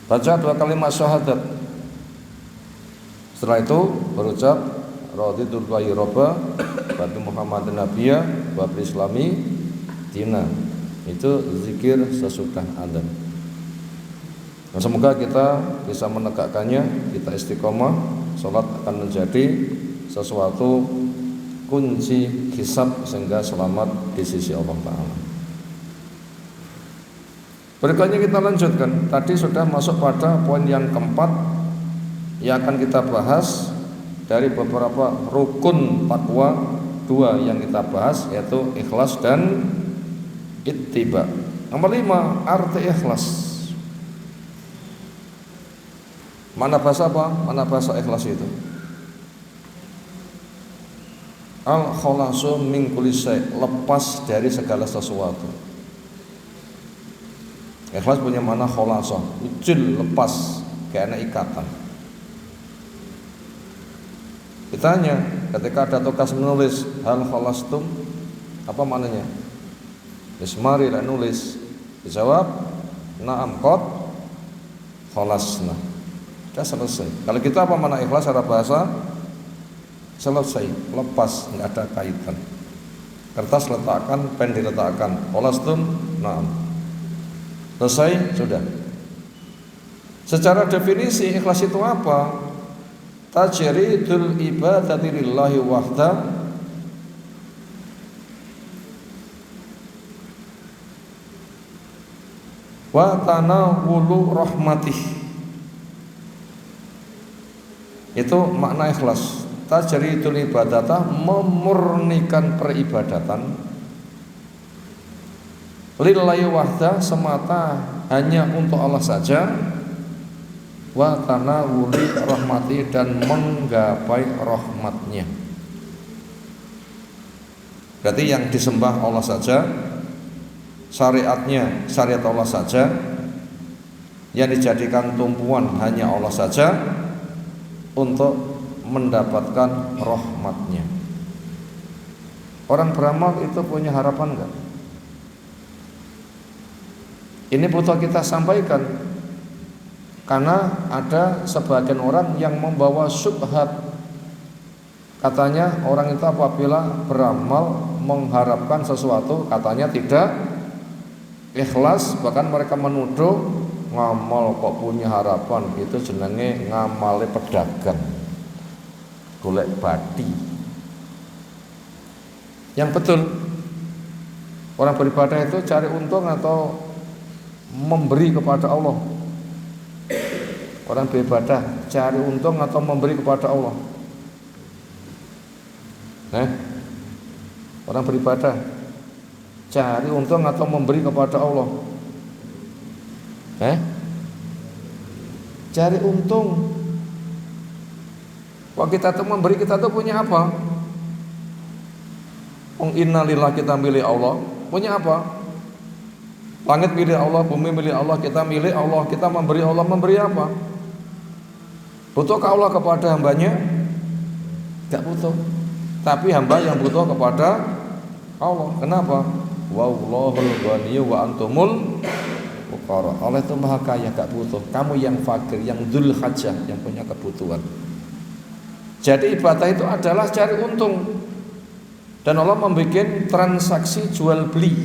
Baca dua kalimat syahadat. Setelah itu berucap raditu billahi robba wa bi Muhammadin nabiyya wa bil islami dina. Itu zikir sesudah adzan. Nah, semoga kita bisa menegakkannya, kita istiqomah. Salat akan menjadi sesuatu kunci hisab sehingga selamat di sisi Allah Ta'ala. Berikutnya kita lanjutkan. Tadi sudah masuk pada poin yang keempat yang akan kita bahas dari beberapa rukun takwa. Dua yang kita bahas yaitu ikhlas dan ittiba. Nomor 5, arti ikhlas. Mana bahasa apa? Mana bahasa ikhlas itu? Al-khalasu min kulli syai', lepas dari segala sesuatu. Ikhlas punya makna khalasa, ujul, lepas, kayak ikatan. Ditanya, ketika ada tugas menulis hal khalastum, apa maknanya? Ismari lah nulis. Dijawab, na'am qad khalasna. Sudah selesai. Kalau kita apa makna ikhlas secara bahasa? Selesai, lepas, enggak ada kaitan. Kertas letakkan, pen diletakkan. Khalastum, na'am. Selesai, sudah. Secara definisi ikhlas itu apa? Tajridul ibadati lillahi wahda wa tanawulu rahmatih. Itu makna ikhlas. Tajridul ibadata, memurnikan peribadatan lillahi wahda, semata hanya untuk Allah saja, wa tanawuli rahmati, dan menggapai rahmatnya. Berarti yang disembah Allah saja, syariatnya syariat Allah saja, yang dijadikan tumpuan hanya Allah saja untuk mendapatkan rahmatnya. Orang beramal itu punya harapan enggak? Ini butuh kita sampaikan, karena ada sebagian orang yang membawa syubhat. Katanya orang itu apabila beramal mengharapkan sesuatu, katanya tidak ikhlas. Bahkan mereka menuduh ngamal kok punya harapan, itu jenenge ngamale pedagang, golek badi. Yang betul, orang beribadah itu cari untung atau memberi kepada Allah? Orang beribadah cari untung atau memberi kepada Allah? Orang beribadah cari untung atau memberi kepada Allah? Cari untung. Kalau kita tuh memberi, kita tuh punya apa? Innalillah, kita milik Allah. Punya apa? Langit milik Allah, bumi milik Allah, kita milik Allah. Kita memberi Allah, memberi apa? Butuhkah Allah kepada hambanya? Tidak butuh. Tapi hamba yang butuh kepada Allah. Kenapa? Wallahul ghaniyyu wa antumul fuqara. Allah itu maha kaya, gak butuh. Kamu yang fakir, yang dzul hajah, yang punya kebutuhan. Jadi ibadah itu adalah cari untung. Dan Allah membuat transaksi jual beli.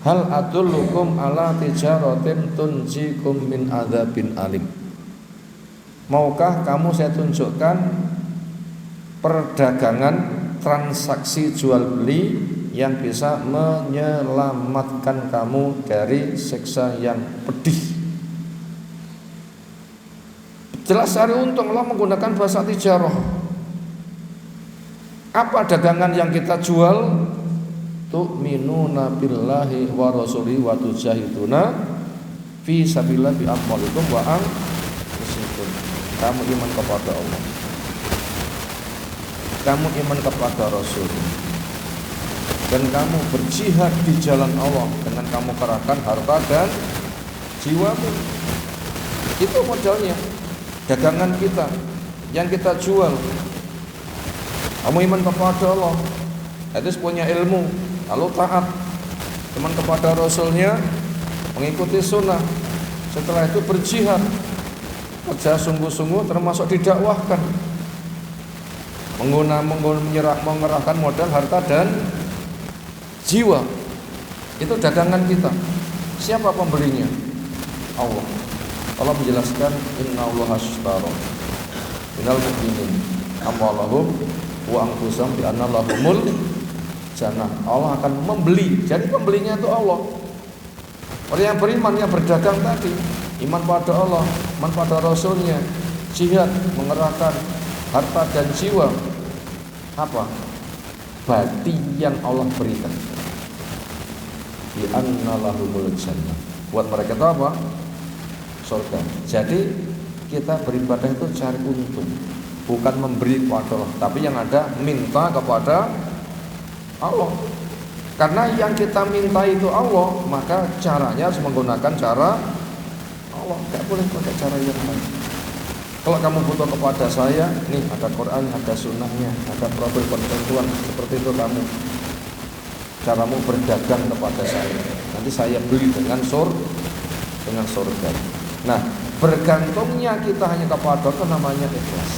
Hal adullukum ala tijaratin tunjikum min adzabin alim. Maukah kamu saya tunjukkan perdagangan transaksi jual beli yang bisa menyelamatkan kamu dari siksa yang pedih. Jelas cari untung, Allah menggunakan bahasa tijarah. Apa dagangan yang kita jual? Tu'minuna billahi wa rasulihi wa tujahiduna fi sabilillah bi amwalikum wa anfusikum. Kamu iman kepada Allah, kamu iman kepada Rasul, dan kamu berjihad di jalan Allah dengan kamu kerahkan harta dan jiwamu. Itu modalnya dagangan kita yang kita jual. Kamu iman kepada Allah, itu punya ilmu, lalu taat, iman kepada Rasulnya, mengikuti sunnah. Setelah itu berjihad, kerja sungguh-sungguh, termasuk didakwahkan, mengerahkan modal, harta dan jiwa. Itu dagangan kita. Siapa pembelinya? Allah. Allah menjelaskan innallaha ashtara minal mu'minin amwalahum wa anfusahum bi anna lahumul jannah. Allah akan membeli. Jadi pembelinya itu Allah. Orang yang beriman, yang berdagang tadi, iman pada Allah, iman pada Rasulnya, jihad, mengerahkan harta dan jiwa. Apa? Bati yang Allah berikan. Bi anna lahumul jannah. Buat mereka itu apa? Surga. Jadi kita beribadah itu cari untung, bukan memberi kepada Allah, tapi yang ada minta kepada Allah. Karena yang kita minta itu Allah, maka caranya harus menggunakan cara Allah, tidak boleh pakai cara yang lain. Kalau kamu butuh kepada saya, nih ada Quran, ada sunnahnya, ada profil ketentuan seperti itu, kamu caramu berdagang kepada saya, nanti saya beli dengan surga. Nah, bergantungnya kita hanya kepada Allah namanya ikhlas.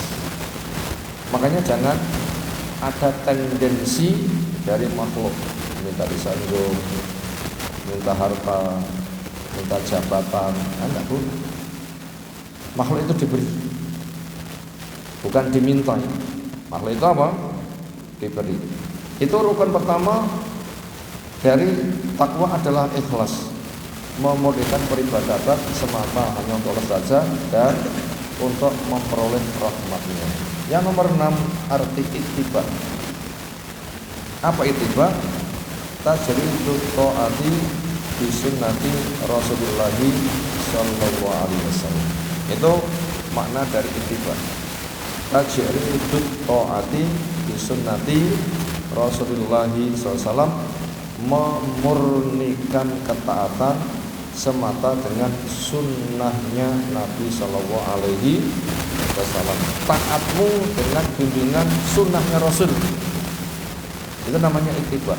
Makanya jangan ada tendensi dari makhluk minta disanjung, minta harta, minta jabatan, enggak boleh. Makhluk itu diberi, bukan diminta. Makhluk itu apa? Diberi. Itu rukun pertama dari takwa adalah ikhlas. Memurnikan peribadatan semata hanya untuk Allah saja dan untuk memperoleh rahmatnya. Yang nomor 6, arti ittiba. Apa ittiba? Tajridut ta'ati bi sunnati Rasulullah sallallahu alaihi wasallam. Itu makna dari ittiba. Tajridut ta'ati bi sunnati Rasulullah sallallahu alaihi wasallam, memurnikan ketaatan semata dengan sunnahnya Nabi Sallallahu Alaihi Wasallam. Taatmu dengan bimbingan sunnahnya Rasul, itu namanya ittiba.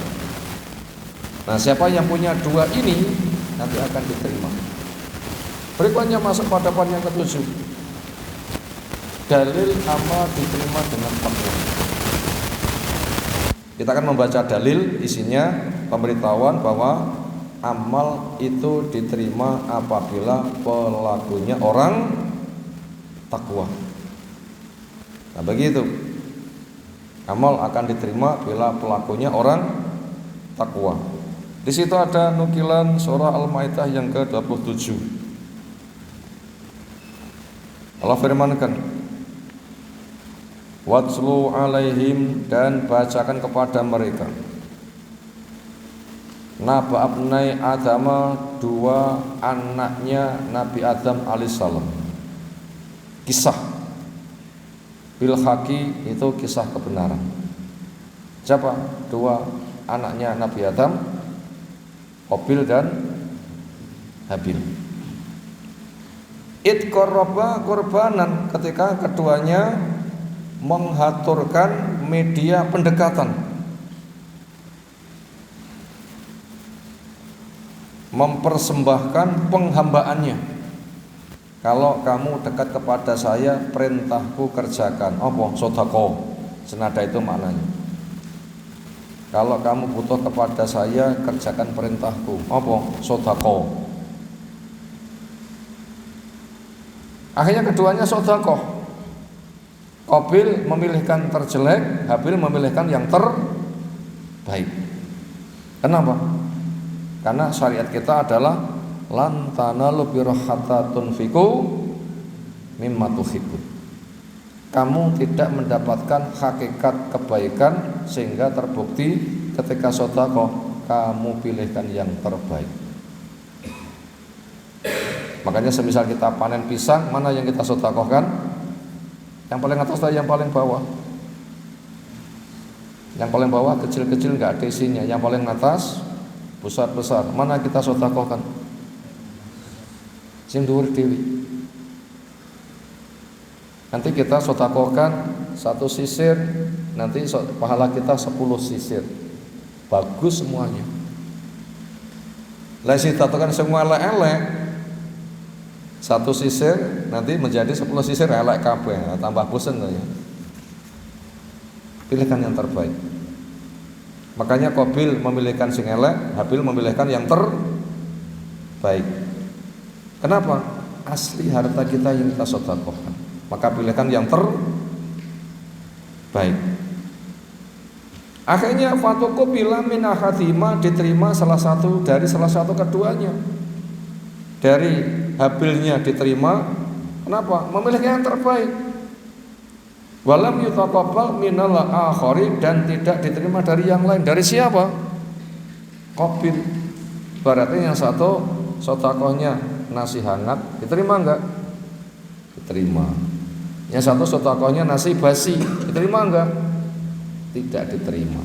Nah, siapa yang punya dua ini nanti akan diterima. Berikutnya masuk pada poin yang ke-7. Dalil amal diterima dengan takwa. Kita akan membaca dalil, isinya pemberitahuan bahwa amal itu diterima apabila pelakunya orang takwa. Nah, begitu. Amal akan diterima bila pelakunya orang takwa. Di situ ada nukilan surah Al-Maidah yang ke-27. Allah firmankan, "Watslu alaihim," dan bacakan kepada mereka, Naba abnai Adam, dua anaknya Nabi Adam alaihissalam. Kisah bil haqi, itu kisah kebenaran. Siapa? Dua anaknya Nabi Adam, Qabil dan Habil. Id qarraba qurbanan, ketika keduanya menghaturkan media pendekatan. mempersembahkan penghambaannya. Kalau kamu dekat kepada saya, perintahku kerjakan. Apa? Sodako. Senada itu maknanya. Kalau kamu butuh kepada saya, kerjakan perintahku. Apa? Sodako. Akhirnya keduanya sodako. Qabil memilihkan terjelek, Habil memilihkan yang terbaik. Kenapa? Karena syariat kita adalah lan tanalu birra hatta tunfiqu mimma tuhibbun. Kamu tidak mendapatkan hakikat kebaikan sehingga terbukti ketika sedekah kamu pilihkan yang terbaik. Makanya semisal kita panen pisang, mana yang kita sedekahkan? Yang paling atas atau yang paling bawah? Yang paling bawah kecil-kecil nggak ada isinya. Yang paling atas besar-besar. Mana kita sedekahkan? Sing dhuwur dewi. Nanti kita sedekahkan 1 sisir, nanti pahala kita 10 sisir. Bagus semuanya. Lah sing ditokan semua elek-elek. 1 sisir nanti menjadi 10 sisir elek kabeh, tambah bosen ya. Pilihkan yang terbaik. Makanya Qabil memilihkan sing elek, Habil memilihkan yang terbaik. Kenapa? Asli harta kita yang kita sedekahkan. Maka pilihkan yang terbaik. Akhirnya fatuku bila min ahadima, diterima salah satu keduanya. Dari Habilnya diterima. Kenapa? Memilihkan yang terbaik. Walam yutaqabbal minal akhari, dan tidak diterima dari yang lain. Dari siapa? Qabil. Berarti yang satu sedekahnya nasi hangat, diterima enggak? Diterima. Yang satu sedekahnya nasi basi, diterima enggak? Tidak diterima.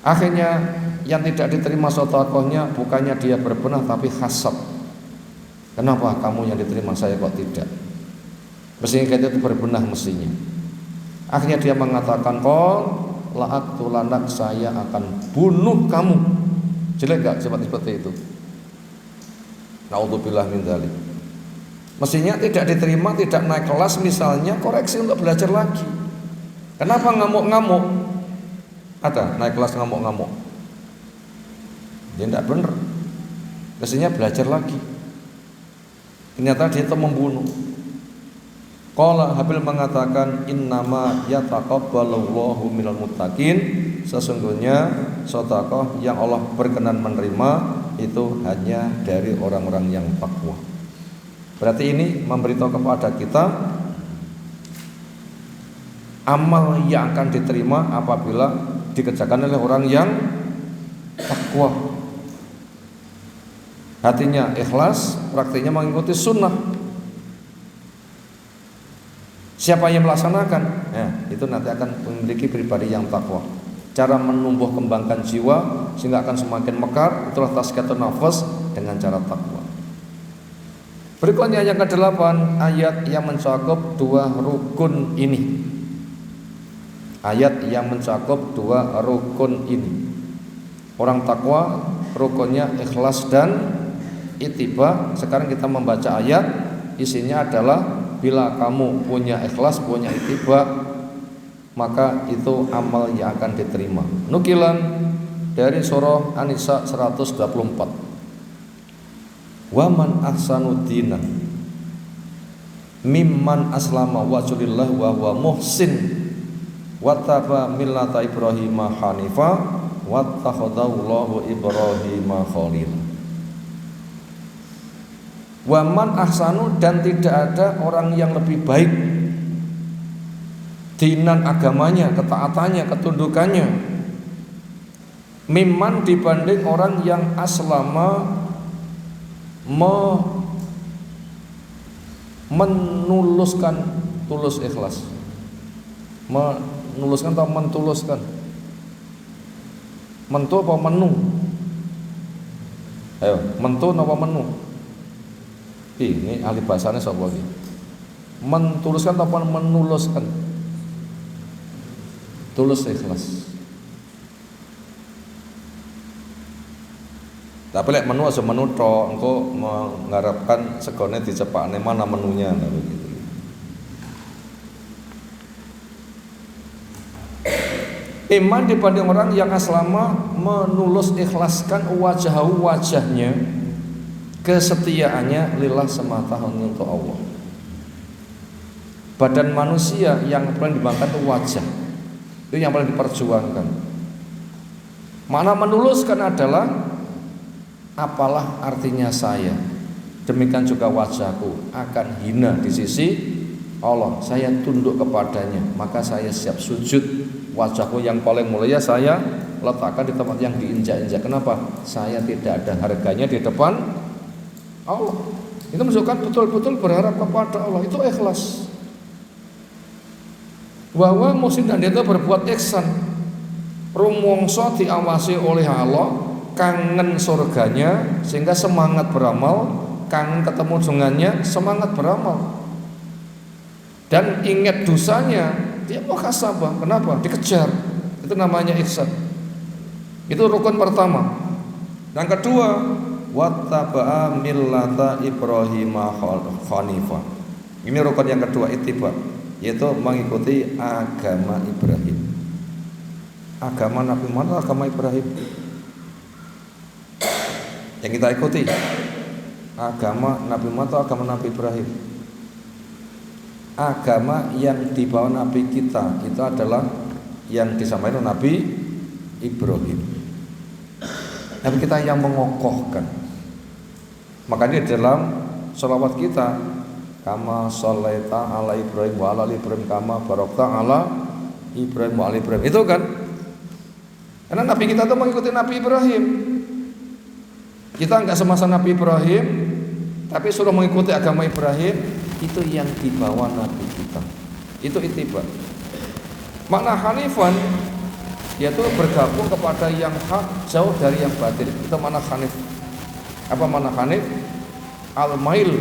Akhirnya yang tidak diterima sedekahnya bukannya dia berbenah tapi hasad. Kenapa kamu yang diterima, saya kok tidak? Mestinya kita itu berbenah mestinya. Akhirnya dia mengatakan, qol la'aqtulanak, saya akan bunuh kamu. Jelek enggak seperti itu? Naudzubillah min dzalik. Mestinya tidak diterima, tidak naik kelas misalnya, koreksi untuk belajar lagi. Kenapa ngamuk-ngamuk? Ada naik kelas ngamuk-ngamuk. Dia tidak benar. Mestinya belajar lagi. Ternyata dia itu membunuh. Qala Habil mengatakan, innama yataqabbalullahu minal muttaqin, sesungguhnya sedekah yang Allah berkenan menerima itu hanya dari orang-orang yang takwa. Berarti ini memberitahu kepada kita amal yang akan diterima apabila dikerjakan oleh orang yang takwa. Hatinya ikhlas, praktiknya mengikuti sunnah. Siapa yang melaksanakan? Ya, itu nanti akan memiliki pribadi yang takwa. Cara menumbuh kembangkan jiwa sehingga akan semakin mekar, itulah tazkiyatun nafas dengan cara takwa. Berikutnya yang ke-8, ayat yang mencakup 2 rukun ini. Ayat yang mencakup 2 rukun ini. Orang takwa rukunnya ikhlas dan ittiba. Sekarang kita membaca ayat, isinya adalah bila kamu punya ikhlas, punya ittiba, maka itu amal yang akan diterima. Nukilan dari surah An-Nisa 124. Wa man ahsanu dinan mimman aslama wajhillah wa huwa muhsin wattaba millata Ibrahim hanifa wattakhadallahu Ibrahim khalil. Wa man ahsanu, dan tidak ada orang yang lebih baik dinan, agamanya, ketaatannya, ketundukannya, mimman, dibanding orang yang aslama, menuluskan, tulus ikhlas, menuluskan atau mentuluskan, mentu apa menu? Ayo, mentu apa menu? Ini ahli bahasanya sapa iki? Mentuluskan atau menuluskan? Tulus ikhlas. Tapi lek menu aja menu tok, engko mengharapkan segone dicepakne mana menunya nah begitu. Iman dibanding orang yang aslama menulus ikhlaskan wajahnya, kesetiaannya lillah semata hanya untuk Allah. Badan manusia yang paling dibanggakan itu wajah, itu yang paling diperjuangkan. Makna menuluskan adalah apalah artinya saya, demikian juga wajahku akan hina di sisi Allah. Saya tunduk kepadanya, maka saya siap sujud. Wajahku yang paling mulia saya letakkan di tempat yang diinjak-injak. Kenapa? Saya tidak ada harganya di depan Allah. Itu menunjukkan betul-betul berharap kepada Allah. Itu ikhlas. Bahwa muslim dan dia itu berbuat ihsan, rumongso diawasi oleh Allah, kangen surganya sehingga semangat beramal, kangen ketemu dengannya semangat beramal, dan ingat dosanya dia muhasabah. Kenapa? Dikejar. Itu namanya ihsan. Itu rukun pertama. Yang kedua, wattaba'a millata Ibrahim hanifah. Ini rukun yang kedua, ittiba, yaitu mengikuti agama Ibrahim. Agama Nabi Muhammad, agama Ibrahim yang kita ikuti. Agama Nabi Muhammad, agama Nabi Ibrahim. Agama yang dibawa Nabi kita itu adalah yang disampaikan Nabi Ibrahim. Nabi kita yang mengokohkan. Makanya dalam sholawat kita, kama sholaita ala Ibrahim wa ala Ibrahim kama barokta ala Ibrahim wa ala Ibrahim. Itu kan, karena Nabi kita itu mengikuti Nabi Ibrahim. Kita enggak semasa Nabi Ibrahim, tapi suruh mengikuti agama Ibrahim. Itu yang dibawa Nabi kita. Itu ittiba. Makna hanifan yaitu bergabung kepada yang hak, jauh dari yang batil. Itu makna hanif. Apa makna hanif? Al-mail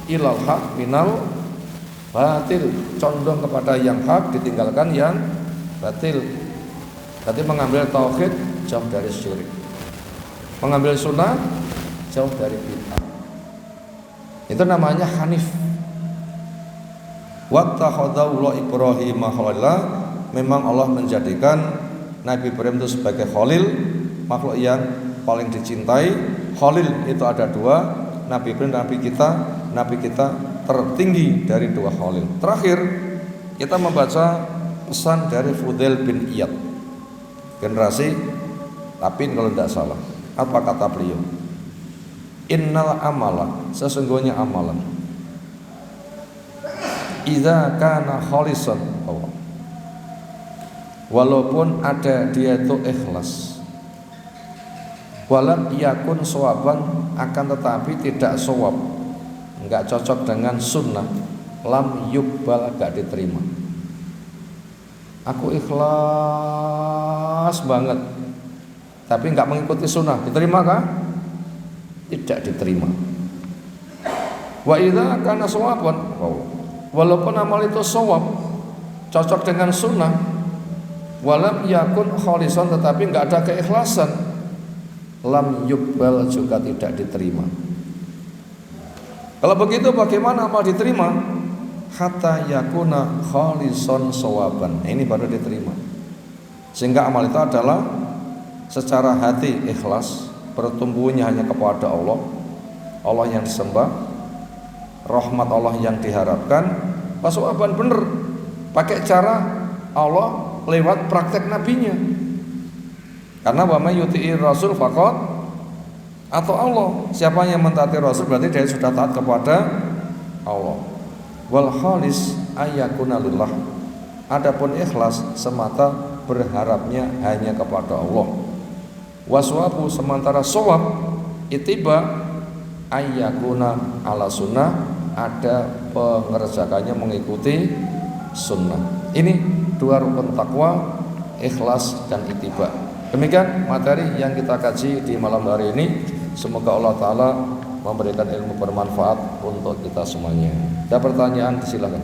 ilal haq minal batil. Condong kepada yang hak, ditinggalkan yang batil. Berarti mengambil tauhid, jauh dari syirik. Mengambil sunnah, jauh dari bid'ah. Itu namanya hanif. Wattakhadallahu Ibrahim khalila, memang Allah menjadikan Nabi Ibrahim itu sebagai khalil, makhluk yang paling dicintai. Khalil itu ada dua, Nabi Ibrahim dan Nabi kita tertinggi dari dua khalil. Terakhir kita membaca pesan dari Fudail bin Iyad, generasi Tapin kalau tidak salah. Apa kata beliau? Innal amala, sesungguhnya amalan, idza kana khalisan Allah, walaupun ada dia itu ikhlas, walam yakun sawaban, akan tetapi tidak sawab, enggak cocok dengan sunnah, lam yubbal, enggak diterima. Aku ikhlas banget tapi enggak mengikuti sunnah, diterima kah? Tidak diterima. Wa idza kana sawaban, walaupun amal itu shawab, cocok dengan sunnah, walam yakun khalisan, tetapi enggak ada keikhlasan, lam yubbal, juga tidak diterima. Kalau begitu bagaimana amal diterima? Hatta yakuna khalisan shawaban, ini baru diterima. Sehingga amal itu adalah secara hati ikhlas, pertumbuhannya hanya kepada Allah, Allah yang disembah, rahmat Allah yang diharapkan, pasawaban bener, pakai cara Allah lewat praktek nabinya. Karena wa may yuti'ir rasul faqad atau Allah, siapa yang mentaati rasul berarti dia sudah taat kepada Allah. Wal khalis ayyakuna lillah, adapun ikhlas semata berharapnya hanya kepada Allah. Waswabu, sementara sawab ittiba ayyakuna ala sunnah, ada pengerjakannya mengikuti sunnah. Ini dua rukun takwa, ikhlas dan ittiba. Demikian materi yang kita kaji di malam hari ini. Semoga Allah Ta'ala memberikan ilmu bermanfaat untuk kita semuanya. Ada pertanyaan, silakan.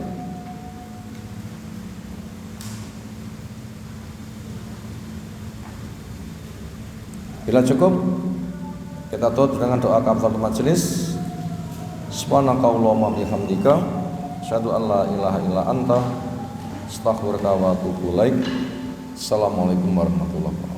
Bila cukup, Kita tutup dengan doa kafaratul majelis. Subhanakallahumma bihamdika asyhadu an la ilaha illa anta astaghfiruka wa atubu ilaik. Assalamualaikum warahmatullahi wabarakatuh.